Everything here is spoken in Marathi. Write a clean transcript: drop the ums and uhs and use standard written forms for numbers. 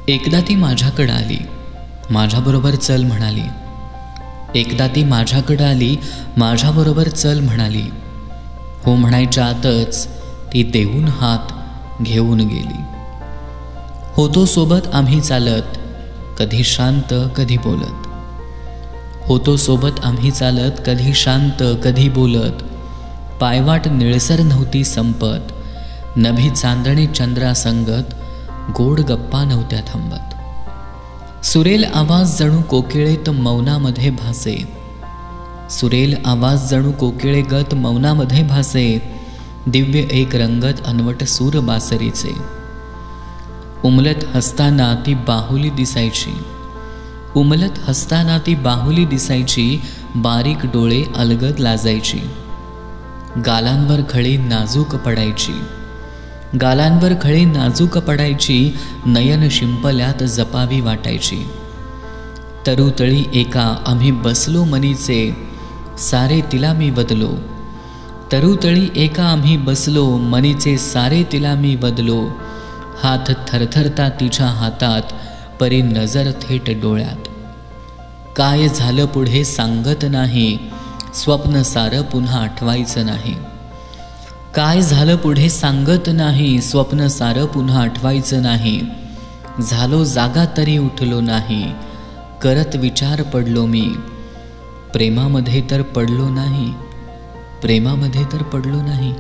एकदा ती माझ्याकडं आली, माझ्याबरोबर चल म्हणाली. एकदा ती माझ्याकडं आली, माझ्याबरोबर चल म्हणाली. हो म्हणायच्या आतच ती देऊन हात घेऊन गेली. होतो सोबत आम्ही चालत, कधी शांत कधी बोलत. होतो सोबत आम्ही चालत, कधी शांत कधी बोलत. पायवाट निळसर नव्हती संपत, नभी चांदणे चंद्रासंगत, गोड गप्पा नव्हत्या थांबत. सुरेल आवाज जणू कोकिळेत मौनामध्ये भासे. सुरेल आवाज जणू कोकिळेगत मौनामध्ये भासे. दिव्य एक रंगत अनवट सूर बासरीचे. उमलत हसताना ती बाहुली दिसायची. उमलत हसताना ती बाहुली दिसायची. बारीक डोळे अलगद लाजायची. गालांवर खळी नाजूक पडायची. गालांवर खळी नाजूक पडायची. नयन शिंपल्यात जपावी वाटायची. तरुतळी एका आम्ही बसलो मनीचे, सारे तिला मी वदलो. तरुतळी एका आम्ही बसलो मनीचे, सारे तिला मी वदलो. हात थरथरता तिच्या हातात, परी नजर थेट डोळ्यात. काय झालं पुढे सांगत नाही, स्वप्न सारं पुन्हा आठवायचं नाही. काय झालं पुढे सांगत नाही, स्वप्न सारं पुन्हा आठवायचं नाही. झालो जागा तरी उठलो नाही, करत विचार पडलो मी. प्रेमामध्ये तर पडलो नाही, प्रेमामध्ये तर पडलो नाही.